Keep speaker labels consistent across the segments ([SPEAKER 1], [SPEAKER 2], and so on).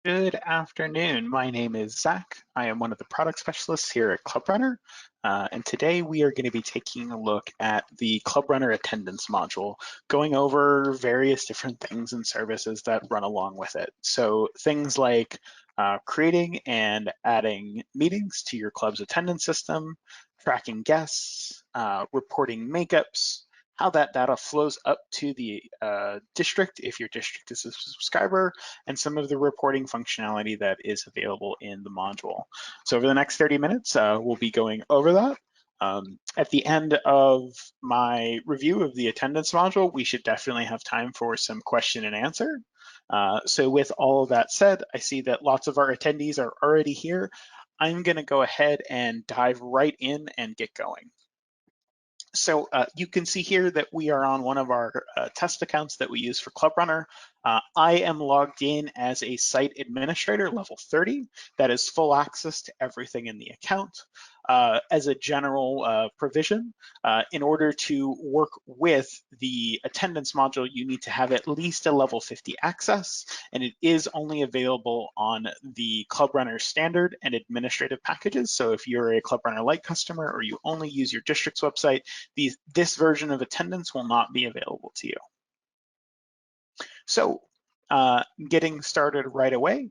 [SPEAKER 1] Good afternoon. My name is Zach. I am one of the product specialists here at ClubRunner, and today we are going to be taking a look at the ClubRunner Attendance module, going over various different things and services that run along with it. So things like creating and adding meetings to your club's attendance system, tracking guests, reporting makeups, how that data flows up to the district if your district is a subscriber, and some of the reporting functionality that is available in the module. So over the next 30 minutes, we'll be going over that. At the end of my review of the attendance module, we should definitely have time for some question and answer. So with all of that said, I see that lots of our attendees are already here. I'm gonna go ahead and dive right in and get going. So you can see here that we are on one of our test accounts that we use for ClubRunner. I am logged in as a site administrator, level 30. That is full access to everything in the account. As a general provision, in order to work with the attendance module, you need to have at least a level 50 access, and it is only available on the ClubRunner standard and administrative packages. So if you're a ClubRunner Lite customer or you only use your district's website, this version of attendance will not be available to you. So getting started right away,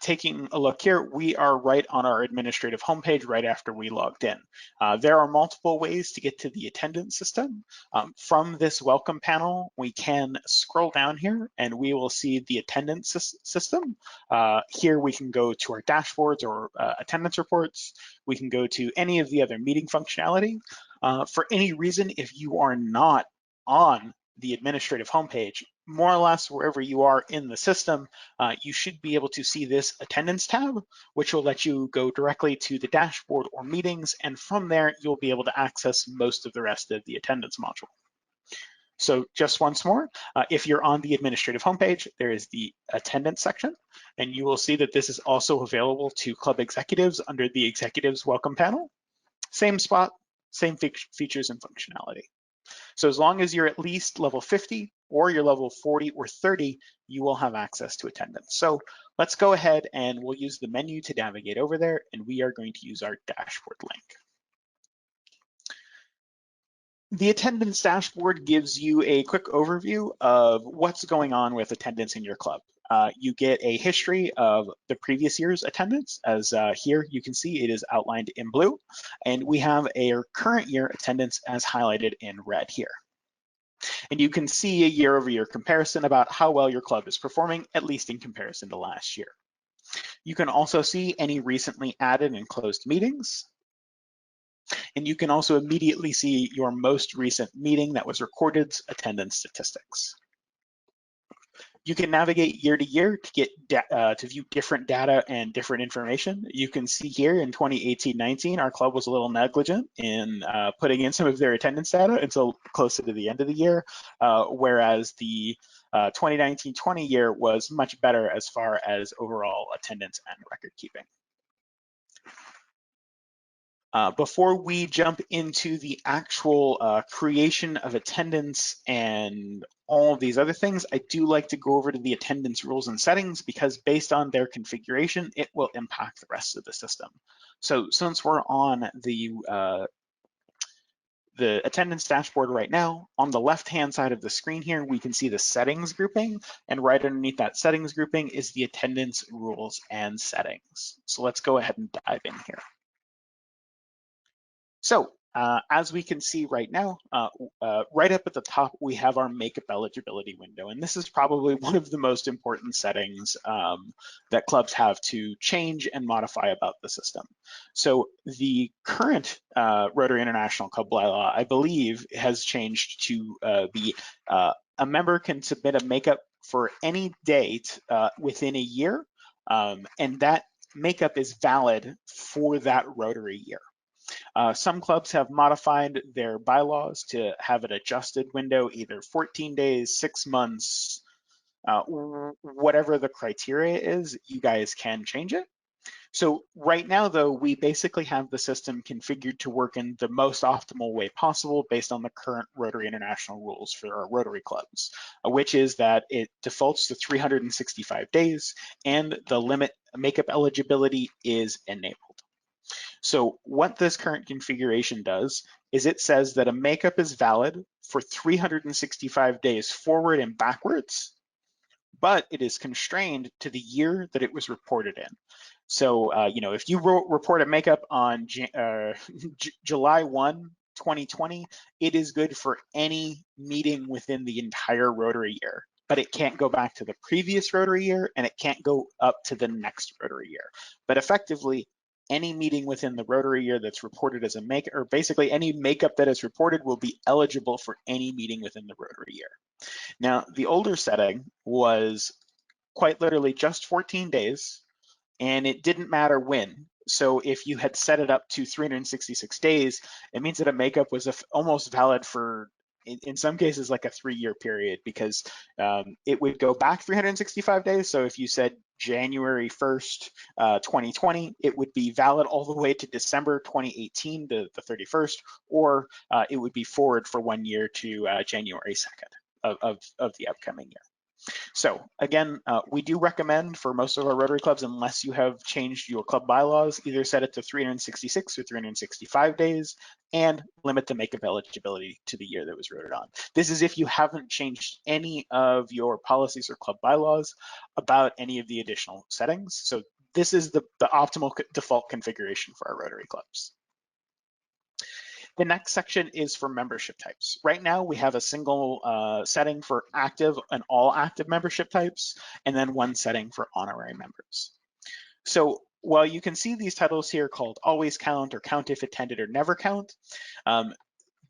[SPEAKER 1] taking a look here, we are right on our administrative homepage right after we logged in. There are multiple ways to get to the attendance system. From this welcome panel, we can scroll down here and we will see the attendance system. Here we can go to our dashboards or attendance reports. We can go to any of the other meeting functionality. For any reason, if you are not on the administrative homepage, more or less wherever you are in the system, you should be able to see this attendance tab, which will let you go directly to the dashboard or meetings, and from there you'll be able to access most of the rest of the attendance module. So just once more, if you're on the administrative homepage, there is the attendance section, and you will see that this is also available to club executives under the executives welcome panel. Same spot, same features and functionality. So as long as you're at least level 50 or you're level 40 or 30, you will have access to attendance. So let's go ahead and we'll use the menu to navigate over there, and we are going to use our dashboard link. The attendance dashboard gives you a quick overview of what's going on with attendance in your club. You get a history of the previous year's attendance, as here you can see it is outlined in blue, and we have a current year attendance as highlighted in red here. And you can see a year-over-year comparison about how well your club is performing, at least in comparison to last year. You can also see any recently added and closed meetings. And you can also immediately see your most recent meeting that was recorded attendance statistics. You can navigate year to year to get to view different data and different information. You can see here in 2018-19, our club was a little negligent in putting in some of their attendance data until closer to the end of the year, whereas the 2019-20 year was much better as far as overall attendance and record keeping. Before we jump into the actual creation of attendance and all of these other things, I do like to go over to the attendance rules and settings because based on their configuration, it will impact the rest of the system. So since we're on the attendance dashboard right now, on the left-hand side of the screen here, we can see the settings grouping, and right underneath that settings grouping is the attendance rules and settings. So let's go ahead and dive in here. So as we can see right now, right up at the top, we have our makeup eligibility window. And this is probably one of the most important settings that clubs have to change and modify about the system. So the current Rotary International Club bylaw, I believe, has changed to be a member can submit a makeup for any date within a year, and that makeup is valid for that Rotary year. Some clubs have modified their bylaws to have an adjusted window, either 14 days, 6 months, whatever the criteria is, you guys can change it. So right now, though, we basically have the system configured to work in the most optimal way possible based on the current Rotary International rules for our Rotary clubs, which is that it defaults to 365 days and the limit makeup eligibility is enabled. So what this current configuration does is it says that a makeup is valid for 365 days forward and backwards, but it is constrained to the year that it was reported in. So, if you report a makeup on July 1, 2020, it is good for any meeting within the entire Rotary year, but it can't go back to the previous Rotary year and it can't go up to the next Rotary year. But effectively, any meeting within the Rotary year that's reported as a makeup, or basically any makeup that is reported will be eligible for any meeting within the Rotary year. Now, the older setting was quite literally just 14 days, and it didn't matter when. So if you had set it up to 366 days, it means that a makeup was almost valid for, in some cases, like a 3-year period, because it would go back 365 days. So if you said January 1st, 2020, it would be valid all the way to December 2018, the 31st, or it would be forward for 1 year to January 2nd of the upcoming year. So again, we do recommend for most of our Rotary clubs, unless you have changed your club bylaws, either set it to 366 or 365 days and limit the makeup eligibility to the year that was voted on. This is if you haven't changed any of your policies or club bylaws about any of the additional settings. So this is the optimal default configuration for our Rotary clubs. The next section is for membership types. Right now, we have a single setting for active and all active membership types, and then one setting for honorary members. So while you can see these titles here called always count or count if attended or never count,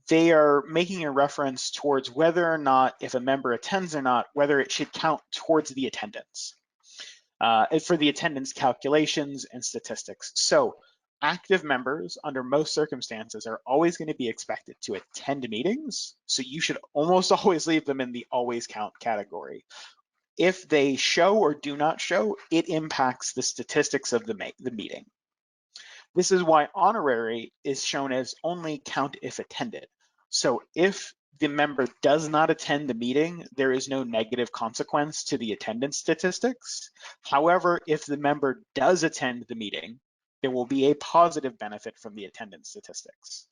[SPEAKER 1] they are making a reference towards whether or not, if a member attends or not, whether it should count towards the attendance for the attendance calculations and statistics. So active members under most circumstances are always going to be expected to attend meetings. So you should almost always leave them in the always count category. If they show or do not show, it impacts the statistics of the meeting. This is why honorary is shown as only count if attended. So if the member does not attend the meeting, there is no negative consequence to the attendance statistics. However, if the member does attend the meeting, there will be a positive benefit from the attendance statistics.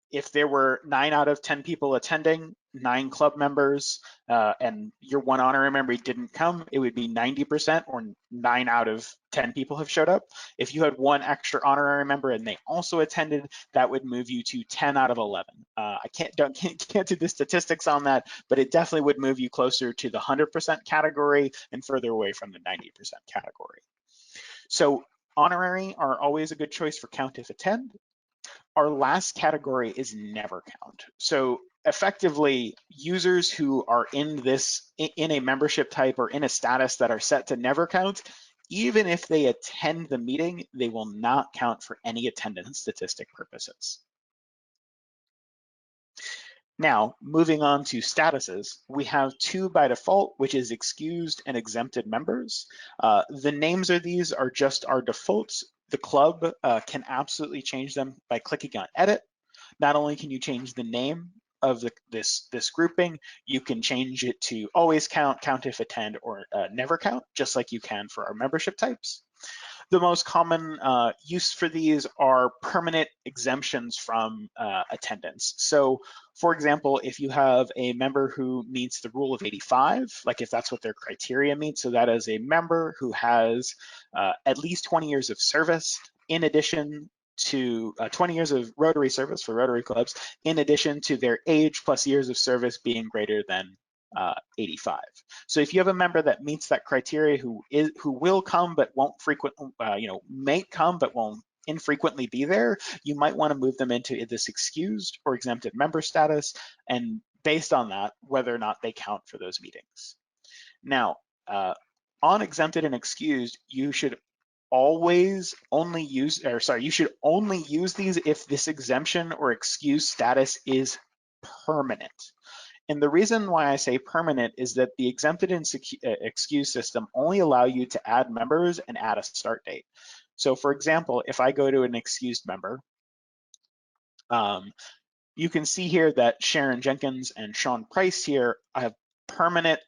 [SPEAKER 1] If there were 9 out of 10 people attending, 9 club members, and your one honorary member didn't come, it would be 90%, or 9 out of 10 people have showed up. If you had one extra honorary member and they also attended, that would move you to 10 out of 11. I can't do the statistics on that, but it definitely would move you closer to the 100% category and further away from the 90% category. So honorary are always a good choice for count if attend. Our last category is never count. So effectively, users who are in a membership type or in a status that are set to never count, even if they attend the meeting, they will not count for any attendance statistic purposes. Now, moving on to statuses, we have 2 by default, which is excused and exempted members. The names of these are just our defaults. The club can absolutely change them by clicking on edit. Not only can you change the name of this grouping, you can change it to always count, count if attend, or never count, just like you can for our membership types. The most common use for these are permanent exemptions from attendance. So for example, if you have a member who meets the rule of 85, like if that's what their criteria meets, so that is a member who has at least 20 years of service in addition to 20 years of Rotary service for Rotary clubs, in addition to their age plus years of service being greater than 85. So if you have a member that meets that criteria who will come but won't frequently, may come but won't infrequently be there, you might want to move them into this excused or exempted member status, and based on that, whether or not they count for those meetings. Now, on exempted and excused, you should always only use, you should only use these if this exemption or excuse status is permanent. And the reason why I say permanent is that the exempted and excused system only allow you to add members and add a start date. So for example, if I go to an excused member, you can see here that Sharon Jenkins and Sean Price here have permanent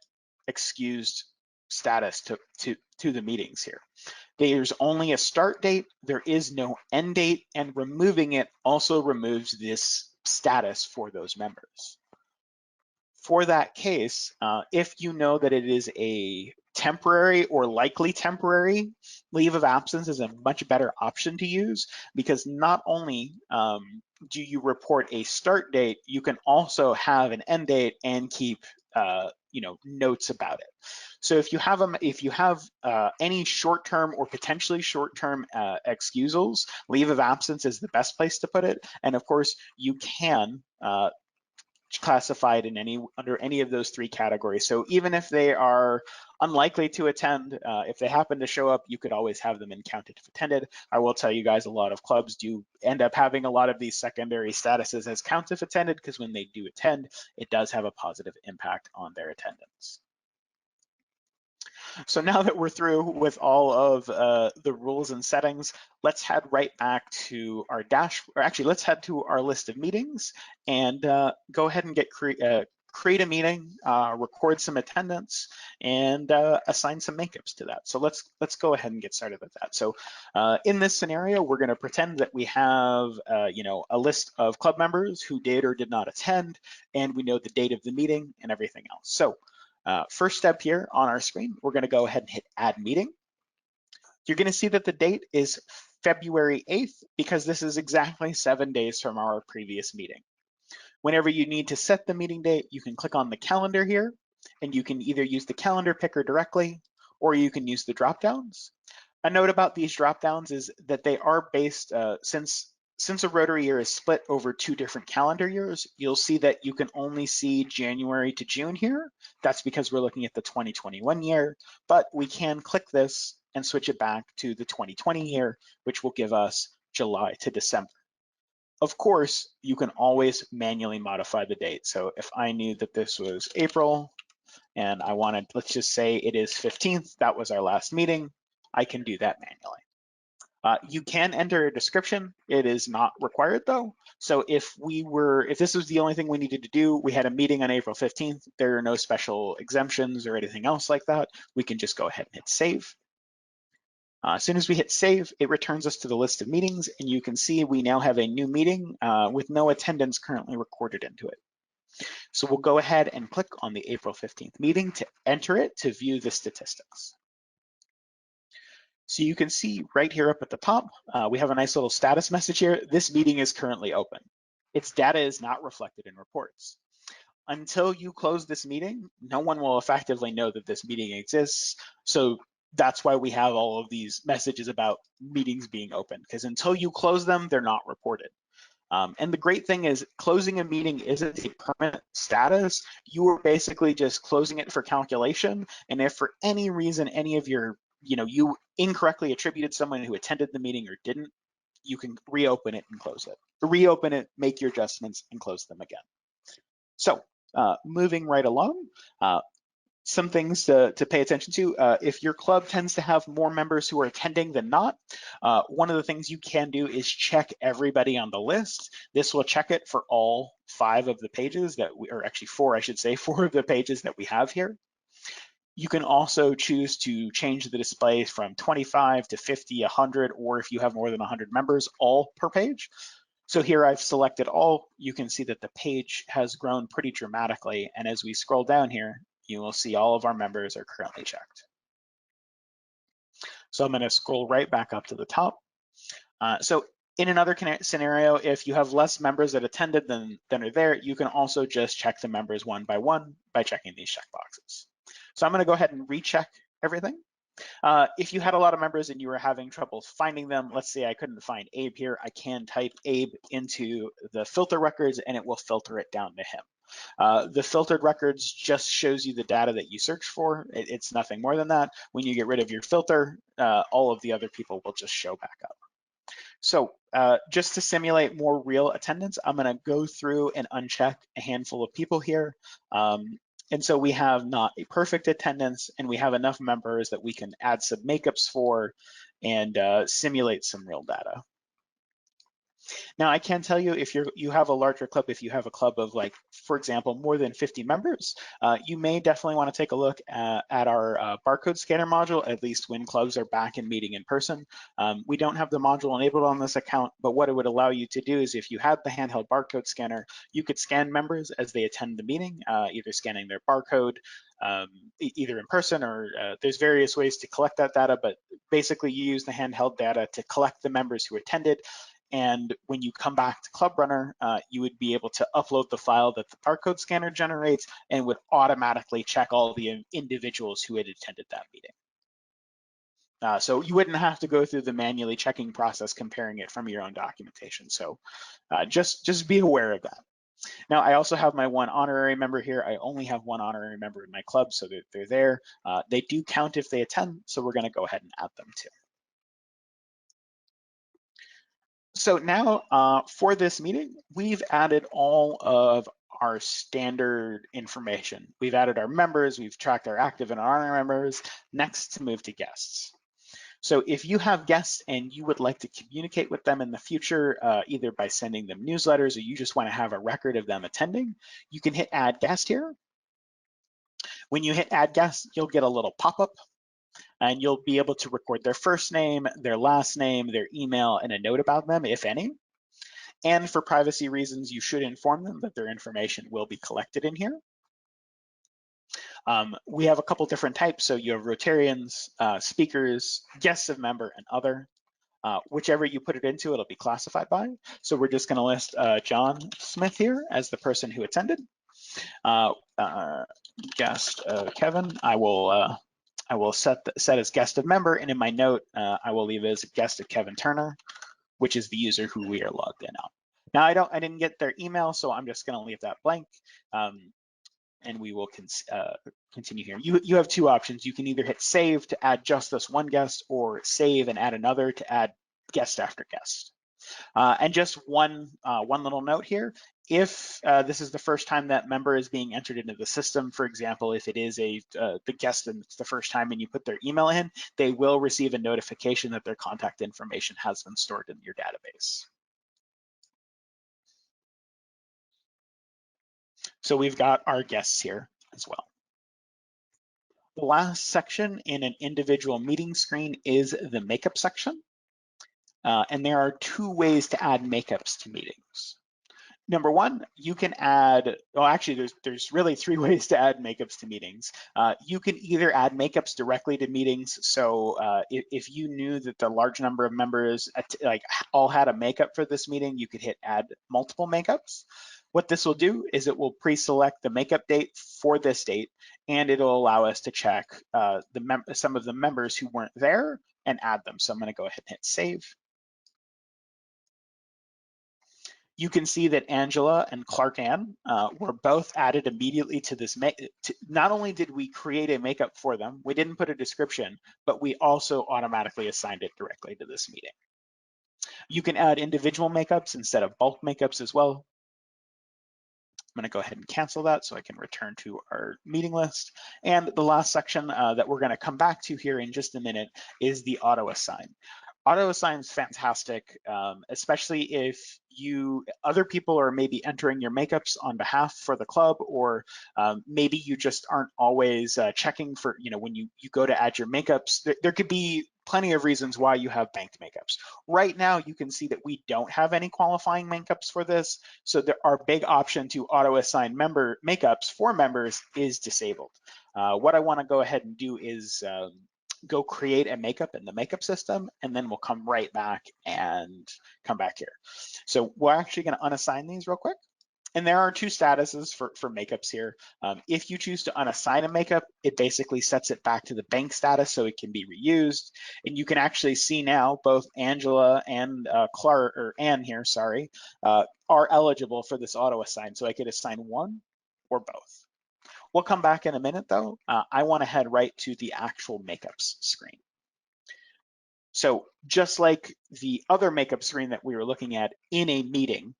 [SPEAKER 1] excused status to the meetings here. There's only a start date, there is no end date, and removing it also removes this status for those members. For that case, if you know that it is a temporary or likely temporary leave of absence is a much better option to use, because not only do you report a start date, you can also have an end date and keep notes about it. So if you have any short-term or potentially short-term excusals, leave of absence is the best place to put it. And of course, you can classified in under any of those three categories. So even if they are unlikely to attend, if they happen to show up, you could always have them counted if attended. I will tell you guys, a lot of clubs do end up having a lot of these secondary statuses as counts if attended, because when they do attend, it does have a positive impact on their attendance. So now that we're through with all of the rules and settings, let's head right back to our let's head to our list of meetings and go ahead and create a meeting, record some attendance, and assign some makeups to that. So let's go ahead and get started with that. So in this scenario, we're going to pretend that we have a list of club members who did or did not attend, and we know the date of the meeting and everything else. So first step here on our screen, we're going to go ahead and hit add meeting. You're going to see that the date is February 8th because this is exactly 7 days from our previous meeting. Whenever you need to set the meeting date, you can click on the calendar here, and you can either use the calendar picker directly or you can use the drop downs. A note about these drop downs is that they are based, since a rotary year is split over 2 different calendar years, you'll see that you can only see January to June here. That's because we're looking at the 2021 year, but we can click this and switch it back to the 2020 year, which will give us July to December. Of course, you can always manually modify the date. So if I knew that this was April and I wanted, let's just say it is 15th, that was our last meeting, I can do that manually. You can enter a description. It is not required though. So if this was the only thing we needed to do, we had a meeting on April 15th, there are no special exemptions or anything else like that, we can just go ahead and hit save. As soon as we hit save, it returns us to the list of meetings, and you can see we now have a new meeting with no attendance currently recorded into it. So we'll go ahead and click on the April 15th meeting to enter it to view the statistics. So you can see right here up at the top, we have a nice little status message here. This meeting is currently open. Its data is not reflected in reports. Until you close this meeting, no one will effectively know that this meeting exists. So that's why we have all of these messages about meetings being open, because until you close them, they're not reported. And the great thing is closing a meeting isn't a permanent status. You are basically just closing it for calculation. And if for any reason, any of your, you incorrectly attributed someone who attended the meeting or didn't, you can reopen it and close it. Reopen it, make your adjustments, and close them again. So moving right along, some things to pay attention to. If your club tends to have more members who are attending than not, one of the things you can do is check everybody on the list. This will check it for all 5 of the pages or actually 4, I should say, 4 of the pages that we have here. You can also choose to change the display from 25 to 50, 100, or if you have more than 100 members, all per page. So here I've selected all. You can see that the page has grown pretty dramatically. And as we scroll down here, you will see all of our members are currently checked. So I'm going to scroll right back up to the top. So in another scenario, if you have less members that attended than are there, you can also just check the members one by one by checking these checkboxes. So I'm going to go ahead and recheck everything. If you had a lot of members and you were having trouble finding them, let's say I couldn't find Abe here, I can type Abe into the filter records and it will filter it down to him. The filtered records just shows you the data that you search for. It's nothing more than that. When you get rid of your filter, all of the other people will just show back up. So just to simulate more real attendance, I'm going to go through and uncheck a handful of people here. And so we have not a perfect attendance, and we have enough members that we can add some makeups for and simulate some real data. Now, I can tell you if you have a larger club, if you have a club of like, for example, more than 50 members, you may definitely want to take a look at our barcode scanner module, at least when clubs are back and meeting in person. We don't have the module enabled on this account, but what it would allow you to do is if you had the handheld barcode scanner, you could scan members as they attend the meeting, either scanning their barcode, either in person or there's various ways to collect that data, but basically you use the handheld data to collect the members who attended. And when you come back to ClubRunner, you would be able to upload the file that the barcode scanner generates and would automatically check all the individuals who had attended that meeting. So you wouldn't have to go through the manually checking process comparing it from your own documentation. So just be aware of that. Now, I also have my one honorary member here. I only have one honorary member in my club, so they're there. They do count if they attend, so we're gonna go ahead and add them too. So now for this meeting, we've added all of our standard information. We've added our members, we've tracked our active and honorary members. Next, to move to guests. So if you have guests and you would like to communicate with them in the future, either by sending them newsletters or you just want to have a record of them attending, you can hit add guest here. When you hit add guest, you'll get a little pop-up and you'll be able to record their first name, their last name, their email, and a note about them, if any. And for privacy reasons, you should inform them that their information will be collected in here. We have a couple different types. So you have Rotarians, speakers, guests of member, and other. Whichever you put it into, it'll be classified by. So we're just gonna list John Smith here as the person who attended. Guest Kevin, I will set as guest of member, and in my note, I will leave as guest of Kevin Turner, which is the user who we are logged in on. Now I didn't get their email, so I'm just gonna leave that blank. And we will continue here. You have two options. You can either hit save to add just this one guest or save and add another to add guest after guest. And just one little note here. If this is the first time that member is being entered into the system, for example, if it is the guest and it's the first time and you put their email in, they will receive a notification that their contact information has been stored in your database. So we've got our guests here as well. The last section in an individual meeting screen is the makeup section. And there are two ways to add makeups to meetings. Number one, you can add, well, actually, there's really three ways to add makeups to meetings. You can either add makeups directly to meetings. So if you knew that the large number of members like all had a makeup for this meeting, you could hit add multiple makeups. What this will do is it will pre-select the makeup date for this date, and it'll allow us to check some of the members who weren't there and add them. So I'm gonna go ahead and hit save. You can see that Angela and Clark Ann were both added immediately to this. Not only did we create a makeup for them, we didn't put a description, but we also automatically assigned it directly to this meeting. You can add individual makeups instead of bulk makeups as well. I'm gonna go ahead and cancel that so I can return to our meeting list. And the last section that we're gonna come back to here in just a minute is the auto assign. Auto assign is fantastic, especially if other people are maybe entering your makeups on behalf for the club, or maybe you just aren't always checking for, when you go to add your makeups, there could be plenty of reasons why you have banked makeups. Right now, you can see that we don't have any qualifying makeups for this. So our big option to auto assign member makeups for members is disabled. What I wanna go ahead and do is go create a makeup in the makeup system, and then we'll come right back and come back here. So we're actually gonna unassign these real quick. And there are two statuses for makeups here. If you choose to unassign a makeup, it basically sets it back to the bank status so it can be reused. And you can actually see now both Angela and Ann here, sorry, are eligible for this auto assign. So I could assign one or both. We'll come back in a minute though. I wanna head right to the actual makeups screen. So just like the other makeup screen that we were looking at in a meeting,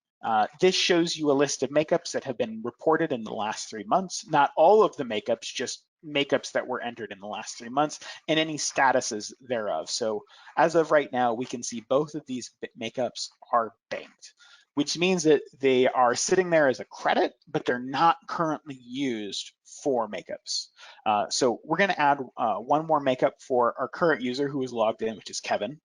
[SPEAKER 1] this shows you a list of makeups that have been reported in the last 3 months. Not all of the makeups, just makeups that were entered in the last 3 months and any statuses thereof. So as of right now, we can see both of these makeups are banked, which means that they are sitting there as a credit, but they're not currently used for makeups. So we're gonna add one more makeup for our current user who is logged in, which is Kevin.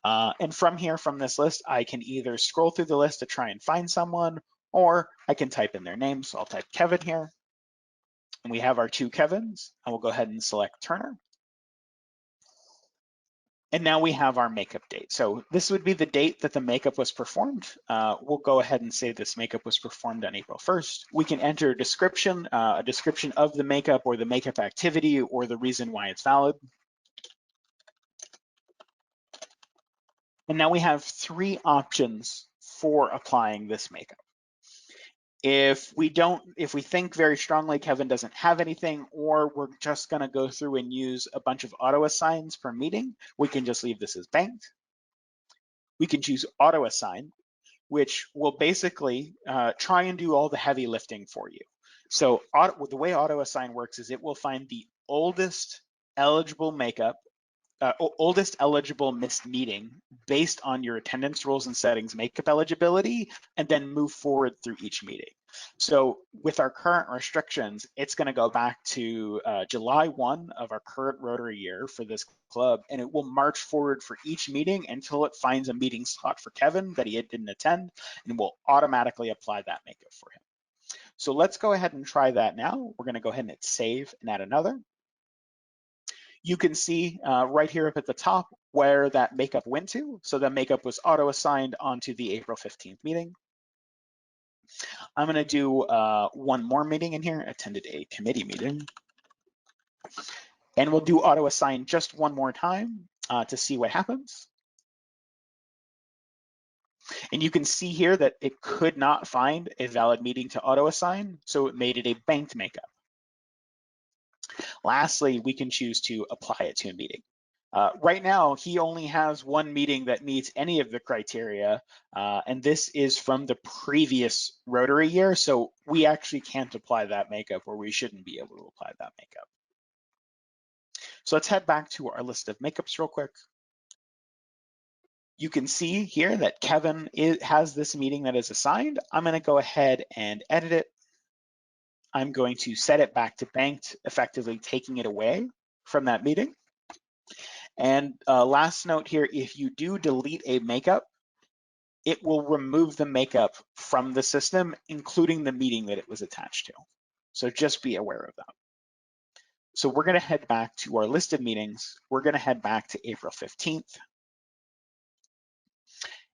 [SPEAKER 1] And from here, from this list, I can either scroll through the list to try and find someone, or I can type in their name. So I'll type Kevin here. And we have our 2 Kevins. I will go ahead and select Turner. And now we have our makeup date. So this would be the date that the makeup was performed. We'll go ahead and say this makeup was performed on April 1st. We can enter a description of the makeup or the makeup activity or the reason why it's valid. And now we have 3 options for applying this makeup. If we think very strongly Kevin doesn't have anything, or we're just gonna go through and use a bunch of auto assigns per meeting, we can just leave this as banked. We can choose auto assign, which will basically try and do all the heavy lifting for you. So the way auto assign works is it will find the oldest eligible makeup, oldest eligible missed meeting based on your attendance rules and settings makeup eligibility, and then move forward through each meeting. So with our current restrictions, it's going to go back to July 1 of our current Rotary year for this club, and it will march forward for each meeting until it finds a meeting slot for Kevin that he didn't attend, and will automatically apply that makeup for him. So let's go ahead and try that now. We're going to go ahead and hit save and add another. You can see right here up at the top where that makeup went to. So the makeup was auto-assigned onto the April 15th meeting. I'm gonna do one more meeting in here, attended a committee meeting. And we'll do auto-assign just one more time to see what happens. And you can see here that it could not find a valid meeting to auto-assign, so it made it a banked makeup. Lastly, we can choose to apply it to a meeting. Right now, he only has one meeting that meets any of the criteria, and this is from the previous Rotary year, so we actually can't apply that makeup, or we shouldn't be able to apply that makeup. So let's head back to our list of makeups real quick. You can see here that Kevin has this meeting that is assigned. I'm gonna go ahead and edit it. I'm going to set it back to banked, effectively taking it away from that meeting. And last note here, if you do delete a makeup, it will remove the makeup from the system, including the meeting that it was attached to. So just be aware of that. So we're gonna head back to our list of meetings. We're gonna head back to April 15th.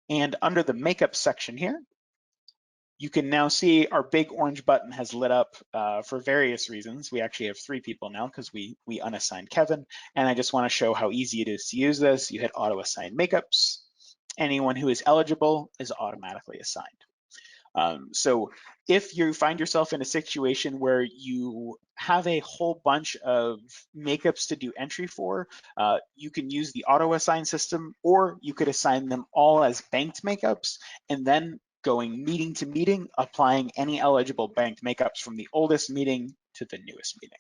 [SPEAKER 1] And under the makeup section here, you can now see our big orange button has lit up for various reasons. We actually have 3 people now because we unassigned Kevin. And I just wanna show how easy it is to use this. You hit auto assign makeups. Anyone who is eligible is automatically assigned. So if you find yourself in a situation where you have a whole bunch of makeups to do entry for, you can use the auto assign system, or you could assign them all as banked makeups and then going meeting to meeting, applying any eligible banked makeups from the oldest meeting to the newest meeting.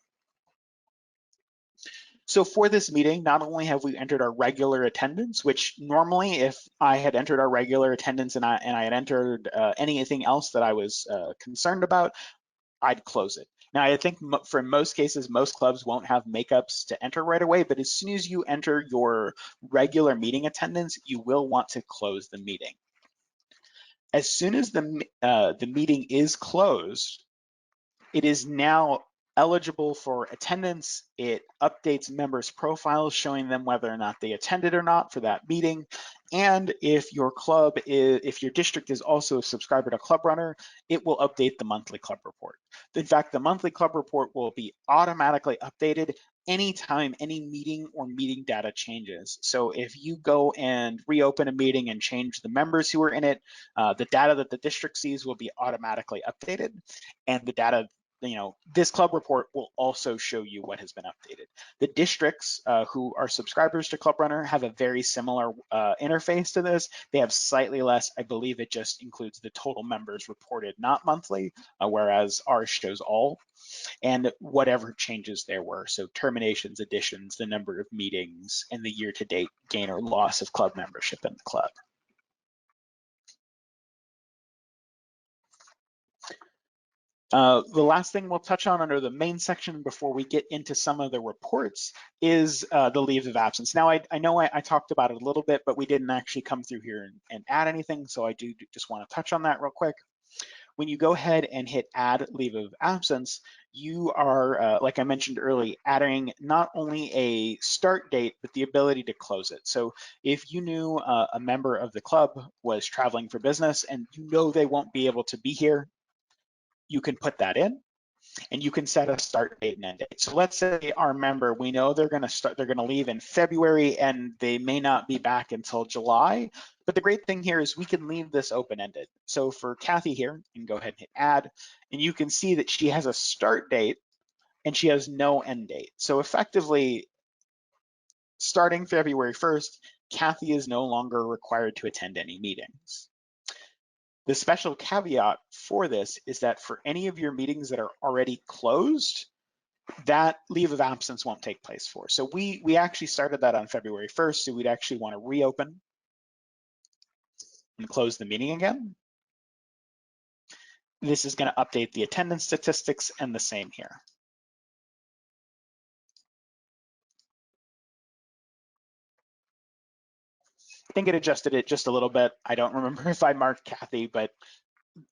[SPEAKER 1] So for this meeting, not only have we entered our regular attendance, which normally if I had entered our regular attendance and I had entered anything else that I was concerned about, I'd close it. Now, I think for most cases, most clubs won't have makeups to enter right away, but as soon as you enter your regular meeting attendance, you will want to close the meeting. As soon as the meeting is closed, it is now eligible for attendance. It updates members' profiles, showing them whether or not they attended or not for that meeting. And if your district is also a subscriber to ClubRunner, it will update the monthly club report. In fact, the monthly club report will be automatically updated anytime any meeting or meeting data changes. So if you go and reopen a meeting and change the members who are in it, the data that the district sees will be automatically updated, and the data this club report will also show you what has been updated. The districts who are subscribers to ClubRunner have a very similar interface to this. They have slightly less. I believe it just includes the total members reported, not monthly, whereas ours shows all, and whatever changes there were. So terminations, additions, the number of meetings, and the year-to-date gain or loss of club membership in the club. The last thing we'll touch on under the main section before we get into some of the reports is the leaves of absence. Now, I know I talked about it a little bit, but we didn't actually come through here and add anything, so I do just want to touch on that real quick. When you go ahead and hit add leave of absence, you are, like I mentioned earlier, adding not only a start date, but the ability to close it. So if you knew a member of the club was traveling for business and you know they won't be able to be here, you can put that in, and you can set a start date and end date. So let's say our member, we know they're going to leave in February and they may not be back until July. But the great thing here is we can leave this open-ended. So for Kathy here, you can go ahead and hit add, and you can see that she has a start date and she has no end date. So effectively, starting February 1st, Kathy is no longer required to attend any meetings. The special caveat for this is that for any of your meetings that are already closed, that leave of absence won't take place for. So we actually started that on February 1st, so we'd actually want to reopen and close the meeting again. This is going to update the attendance statistics, and the same here. I think it adjusted it just a little bit. I don't remember if I marked Kathy, but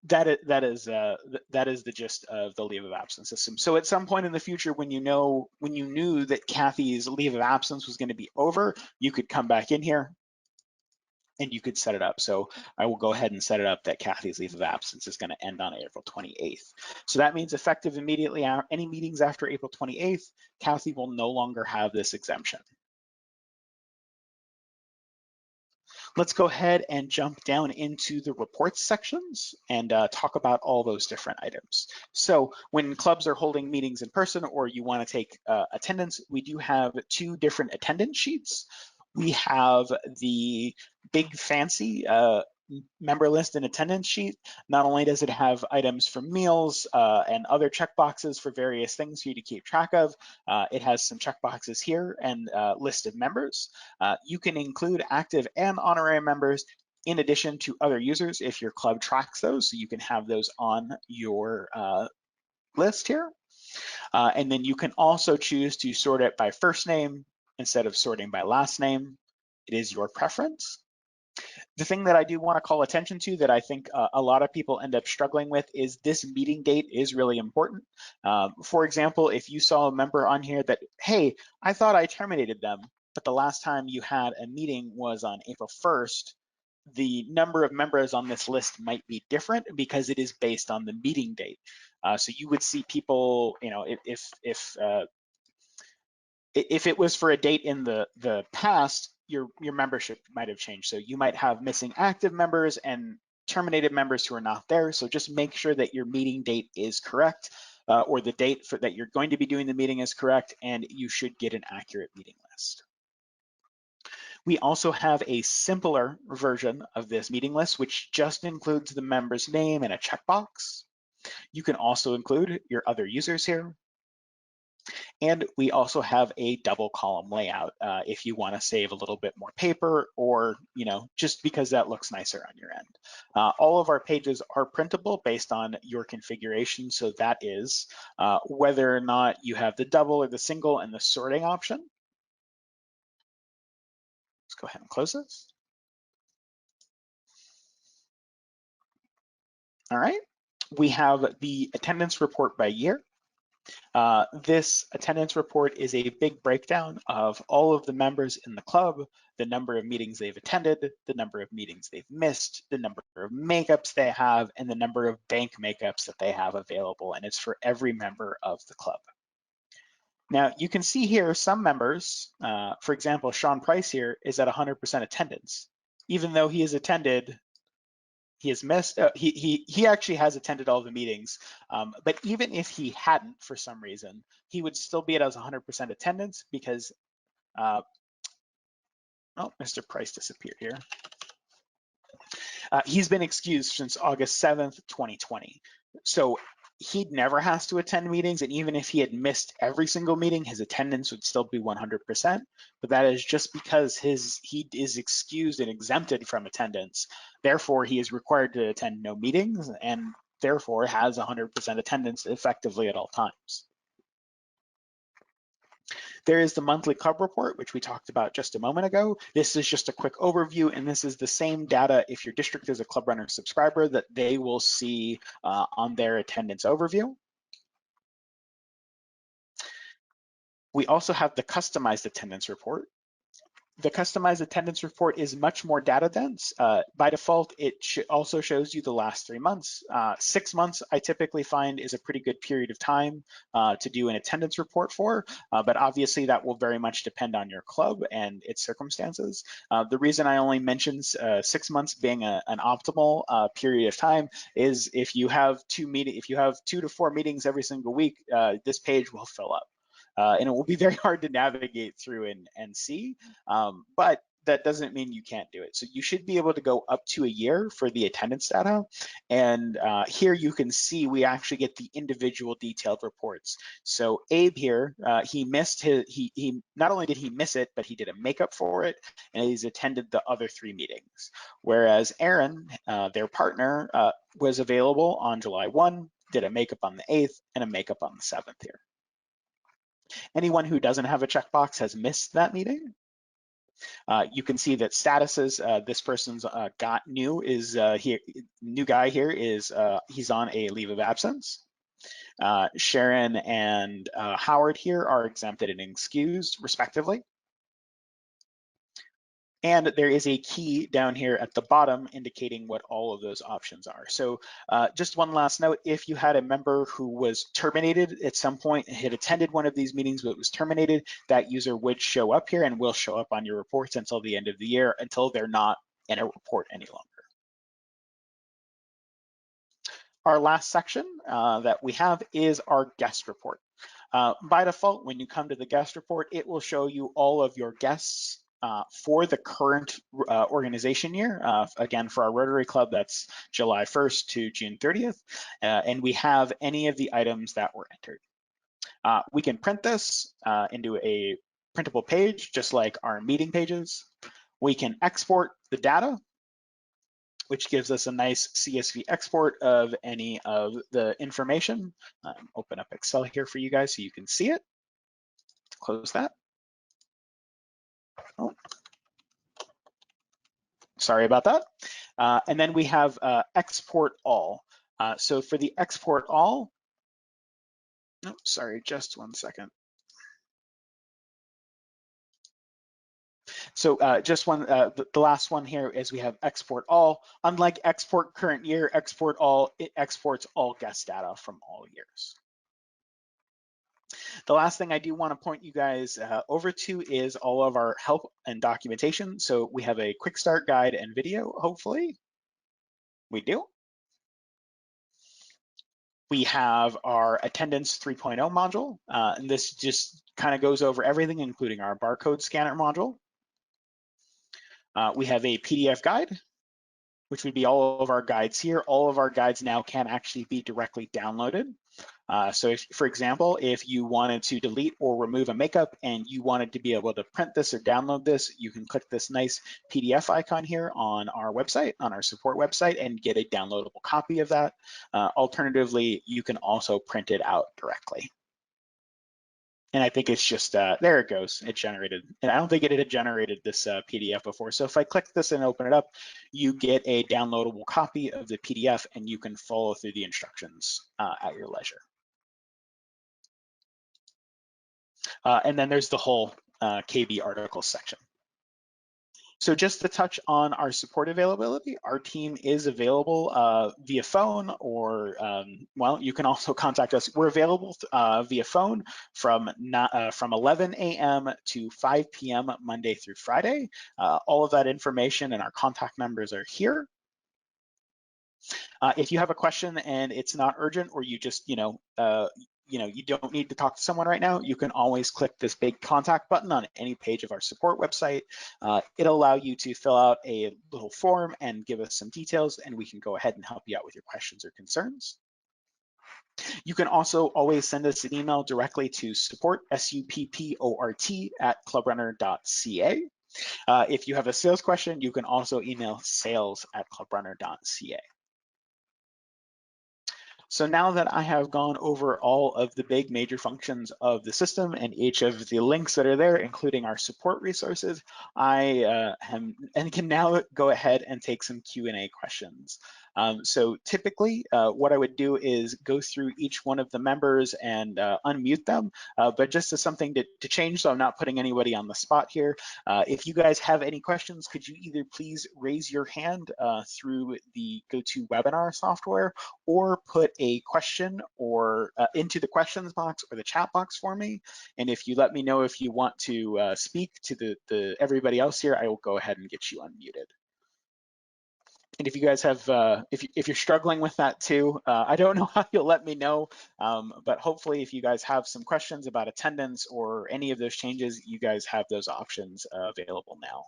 [SPEAKER 1] that is the gist of the leave of absence system. So at some point in the future, when you knew that Kathy's leave of absence was going to be over, you could come back in here and you could set it up. So I will go ahead and set it up that Kathy's leave of absence is going to end on April 28th. So that means effective immediately, any meetings after April 28th, Kathy will no longer have this exemption. Let's go ahead and jump down into the reports sections and talk about all those different items. So when clubs are holding meetings in person or you want to take attendance, we do have two different attendance sheets. We have the big fancy member list and attendance sheet. Not only does it have items for meals and other checkboxes for various things for you to keep track of, it has some checkboxes here and list of members. You can include active and honorary members in addition to other users if your club tracks those, so you can have those on your list here. And then you can also choose to sort it by first name instead of sorting by last name. It is your preference. The thing that I do want to call attention to that I think a lot of people end up struggling with is this meeting date is really important. For example, if you saw a member on here that, hey, I thought I terminated them, but the last time you had a meeting was on April 1st, the number of members on this list might be different because it is based on the meeting date. So you would see people, if it was for a date in the past, your membership might have changed. So you might have missing active members and terminated members who are not there. So just make sure that your meeting date is correct, or the date that you're going to be doing the meeting is correct, and you should get an accurate meeting list. We also have a simpler version of this meeting list, which just includes the member's name and a checkbox. You can also include your other users here. And we also have a double column layout if you want to save a little bit more paper, or just because that looks nicer on your end. All of our pages are printable based on your configuration. So that is whether or not you have the double or the single and the sorting option. Let's go ahead and close this. All right, we have the attendance report by year. This attendance report is a big breakdown of all of the members in the club, the number of meetings they've attended, the number of meetings they've missed, the number of makeups they have, and the number of bank makeups that they have available, and it's for every member of the club. Now, you can see here some members, for example, Sean Price here is at 100% attendance, even though he has attended he has missed, he actually has attended all the meetings, but even if he hadn't for some reason, he would still be at as 100% attendance because, oh, Mr. Price disappeared here. He's been excused since August 7th, 2020. So he never has to attend meetings, and even if he had missed every single meeting, his attendance would still be 100%, but that is just because he is excused and exempted from attendance. Therefore, he is required to attend no meetings and therefore has 100% attendance effectively at all times. There is the monthly club report, which we talked about just a moment ago. This is just a quick overview, and this is the same data if your district is a ClubRunner subscriber that they will see on their attendance overview. We also have the customized attendance report. The customized attendance report is much more data dense. By default, it also shows you the last 3 months. 6 months, I typically find, is a pretty good period of time to do an attendance report for, but obviously that will very much depend on your club and its circumstances. The reason I only mentioned 6 months being an optimal period of time is if you have 2 to 4 meetings every single week, this page will fill up. And it will be very hard to navigate through and see, but that doesn't mean you can't do it. So you should be able to go up to a year for the attendance data. And here you can see we actually get the individual detailed reports. So Abe here, he missed he not only did he miss it, but he did a makeup for it, and he's attended the other 3 meetings. Whereas Aaron, their partner, was available on July 1, did a makeup on the 8th, and a makeup on the 7th here. Anyone who doesn't have a checkbox has missed that meeting. You can see that statuses, this person's new guy here is he's on a leave of absence. Sharon and Howard here are exempted and excused respectively. And there is a key down here at the bottom indicating what all of those options are. So just one last note, if you had a member who was terminated at some point, had attended one of these meetings but was terminated, that user would show up here and will show up on your reports until the end of the year, until they're not in a report any longer. Our last section that we have is our guest report. By default, when you come to the guest report, it will show you all of your guests for the current organization year. Again, for our Rotary Club, that's July 1st to June 30th. And we have any of the items that were entered. We can print this into a printable page, just like our meeting pages. We can export the data, which gives us a nice CSV export of any of the information. Open up Excel here for you guys so you can see it. Close that. Oh. Sorry about that. And then we have export all. So for the export all, oh, sorry, just one second. So just one, the last one here is we have export all. Unlike export current year, export all, it exports all guest data from all years. The last thing I do want to point you guys over to is all of our help and documentation. So we have a quick start guide and video, hopefully. We do. We have our attendance 3.0 module, and this just kind of goes over everything, including our barcode scanner module. We have a PDF guide, which would be all of our guides here. All of our guides now can actually be directly downloaded. So if, for example, if you wanted to delete or remove a makeup and you wanted to be able to print this or download this, you can click this nice PDF icon here on our website, on our support website, and get a downloadable copy of that. Alternatively, you can also print it out directly. And I think it's just, there it goes, it generated. And I don't think it had generated this PDF before. So if I click this and open it up, you get a downloadable copy of the PDF and you can follow through the instructions at your leisure. And then there's the whole KB articles section. So just to touch on our support availability, our team is available via phone or, well, you can also contact us. We're available via phone from 11 a.m. to 5 p.m. Monday through Friday. All of that information and our contact numbers are here. If you have a question and it's not urgent, or you just, you don't need to talk to someone right now, you can always click this big contact button on any page of our support website. It'll allow you to fill out a little form and give us some details, and we can go ahead and help you out with your questions or concerns. You can also always send us an email directly to support, SUPPORT, @clubrunner.ca. If you have a sales question, you can also email sales@clubrunner.ca. So now that I have gone over all of the big major functions of the system and each of the links that are there, including our support resources, I can now go ahead and take some Q&A questions. So typically what I would do is go through each one of the members and unmute them, but just as something to change, so I'm not putting anybody on the spot here, if you guys have any questions, could you either please raise your hand through the GoToWebinar software, or put a question or into the questions box or the chat box for me. And if you let me know if you want to speak to the everybody else here, I will go ahead and get you unmuted. And if you guys have, if you're struggling with that too, I don't know how you'll let me know, but hopefully if you guys have some questions about attendance or any of those changes, you guys have those options available now.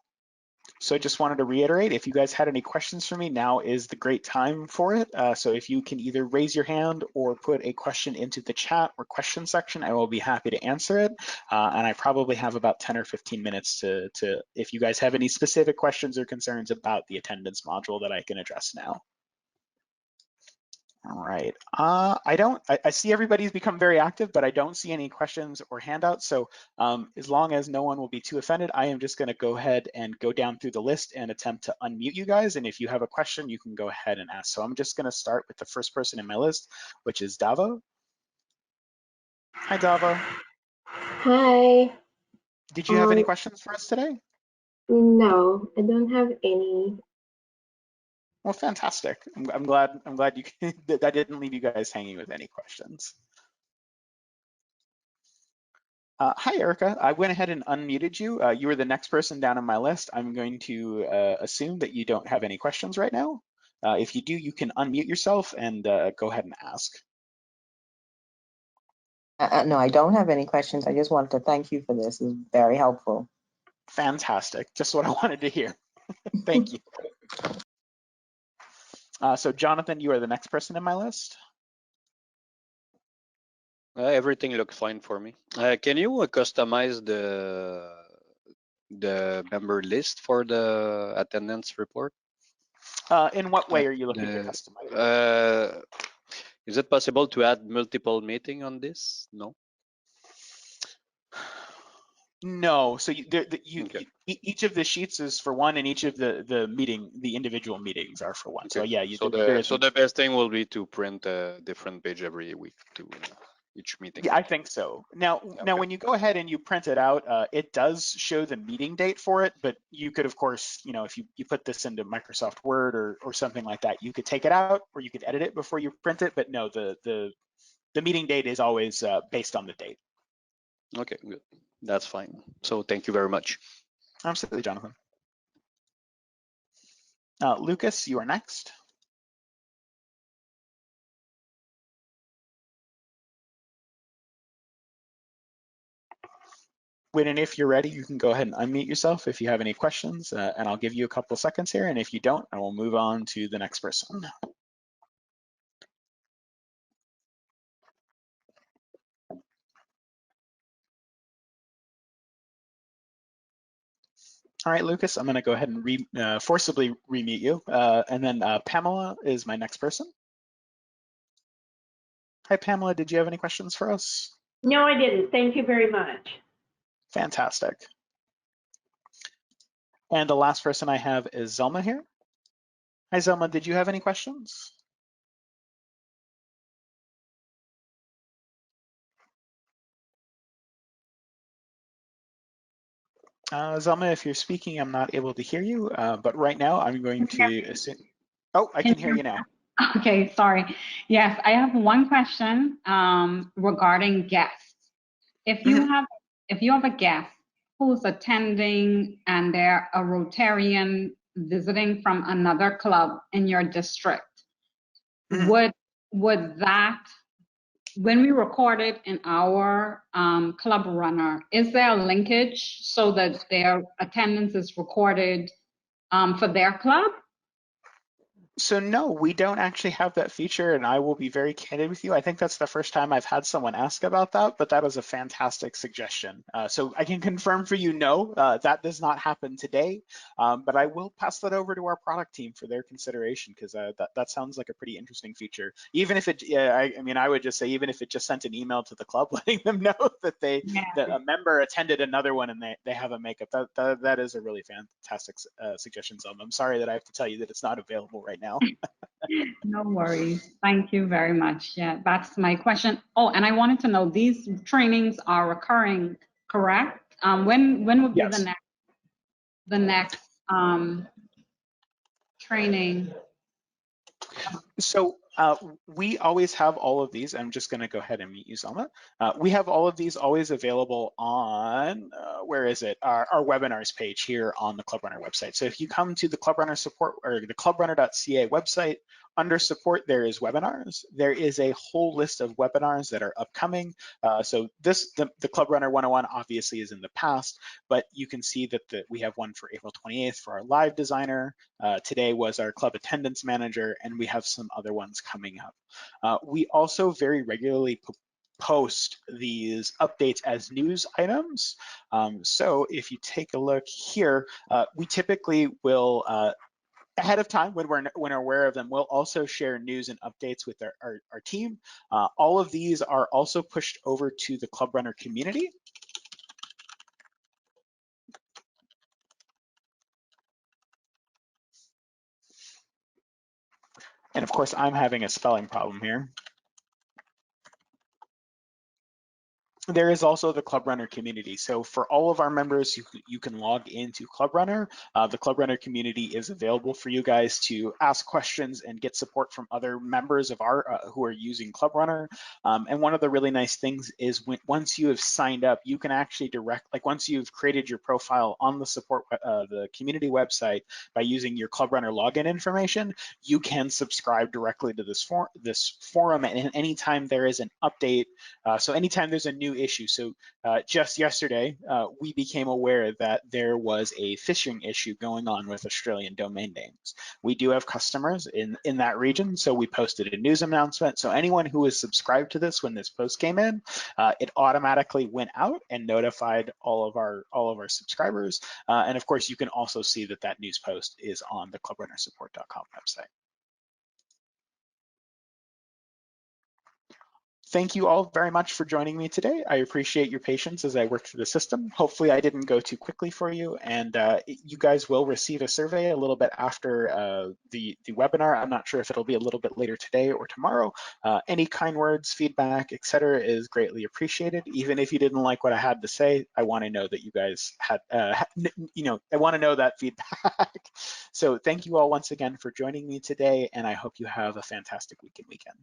[SPEAKER 1] So I just wanted to reiterate, if you guys had any questions for me, now is the great time for it. So if you can either raise your hand or put a question into the chat or question section, I will be happy to answer it. And I probably have about 10 or 15 minutes to if you guys have any specific questions or concerns about the attendance module that I can address now. All right, I see everybody's become very active, but I don't see any questions or handouts. So as long as no one will be too offended, I am just gonna go ahead and go down through the list and attempt to unmute you guys. And if you have a question, you can go ahead and ask. So I'm just gonna start with the first person in my list, which is Davo. Hi, Davo.
[SPEAKER 2] Hi.
[SPEAKER 1] Did you have any questions for us today?
[SPEAKER 2] No, I don't have any.
[SPEAKER 1] Well, fantastic. I'm glad you that I didn't leave you guys hanging with any questions. Hi, Erica. I went ahead and unmuted you. You were the next person down on my list. I'm going to assume that you don't have any questions right now. If you do, you can unmute yourself and go ahead and ask.
[SPEAKER 3] No, I don't have any questions. I just wanted to thank you for this. It's very helpful.
[SPEAKER 1] Fantastic. Just what I wanted to hear. Thank you. So Jonathan, you are the next person in my list.
[SPEAKER 4] Everything looks fine for me. Can you customize the member list for the attendance report?
[SPEAKER 1] In what way are you looking to customize it?
[SPEAKER 4] Is it possible to add multiple meeting on this? No.
[SPEAKER 1] No. So
[SPEAKER 4] Okay.
[SPEAKER 1] each of the sheets is for one, and each of the individual meetings are for one.
[SPEAKER 4] Okay.
[SPEAKER 1] So yeah,
[SPEAKER 4] so the best thing will be to print a different page every week to each meeting.
[SPEAKER 1] Yeah, I think so. Now, when you go ahead and you print it out, it does show the meeting date for it, but you could, of course, if you put this into Microsoft Word or something like that, you could take it out or you could edit it before you print it. But no, the meeting date is always based on the date.
[SPEAKER 4] Okay, good. That's fine. So thank you very much.
[SPEAKER 1] Absolutely, Jonathan. Lucas, you are next. When and if you're ready, you can go ahead and unmute yourself if you have any questions, and I'll give you a couple of seconds here. And if you don't, I will move on to the next person. All right, Lucas, I'm going to go ahead and forcibly remute you. And then Pamela is my next person. Hi, Pamela. Did you have any questions for us?
[SPEAKER 5] No, I didn't. Thank you very much.
[SPEAKER 1] Fantastic. And the last person I have is Zelma here. Hi, Zelma. Did you have any questions? Zelma, if you're speaking, I'm not able to hear you, but right now I'm going to assume. Oh, I can hear you now.
[SPEAKER 6] Okay, sorry. Yes, I have one question regarding guests. If you have a guest who's attending and they're a Rotarian visiting from another club in your district,
[SPEAKER 1] Mhm.
[SPEAKER 6] would that, when we record it in our ClubRunner, is there a linkage so that their attendance is recorded for their club?
[SPEAKER 1] So no, we don't actually have that feature, and I will be very candid with you. I think that's the first time I've had someone ask about that, but that was a fantastic suggestion. So I can confirm for you, no, that does not happen today, but I will pass that over to our product team for their consideration, because that sounds like a pretty interesting feature. Even if it, I mean, I would just say, even if it just sent an email to the club letting them know that that a member attended another one and they have a makeup, that is a really fantastic suggestion. So I'm sorry that I have to tell you that it's not available right now.
[SPEAKER 6] No worries. Thank you very much. Yeah, that's my question. Oh, and I wanted to know, these trainings are recurring, correct? When would be
[SPEAKER 1] Yes.
[SPEAKER 6] the next training?
[SPEAKER 1] So we always have all of these. I'm just going to go ahead and mute you, Selma. We have all of these always available on, where is it? Our webinars page here on the ClubRunner website. So if you come to the ClubRunner support or the clubrunner.ca website, under support, there is webinars. There is a whole list of webinars that are upcoming. So the ClubRunner 101 obviously is in the past, but you can see that we have one for April 28th for our live designer. Today was our club attendance manager, and we have some other ones coming up. We also very regularly post these updates as news items. So if you take a look here, we typically will, ahead of time, when we're aware of them, we'll also share news and updates with our team. All of these are also pushed over to the ClubRunner community. And of course, I'm having a spelling problem here. There is also the ClubRunner community. So for all of our members, you can log into ClubRunner. The ClubRunner community is available for you guys to ask questions and get support from other members of our who are using ClubRunner. And one of the really nice things is once you have signed up, you can actually once you've created your profile on the the community website by using your ClubRunner login information, you can subscribe directly to this forum. And anytime there is an update, so anytime there's a new issue. So just yesterday, we became aware that there was a phishing issue going on with Australian domain names. We do have customers in that region, so we posted a news announcement. So anyone who was subscribed to this when this post came in, it automatically went out and notified all of our subscribers. And of course, you can also see that news post is on the clubrunnersupport.com website. Thank you all very much for joining me today. I appreciate your patience as I worked through the system. Hopefully I didn't go too quickly for you, and you guys will receive a survey a little bit after the webinar. I'm not sure if it'll be a little bit later today or tomorrow. Any kind words, feedback, etc. is greatly appreciated. Even if you didn't like what I had to say, I want to know that you guys had, I want to know that feedback. So thank you all once again for joining me today, and I hope you have a fantastic week and weekend.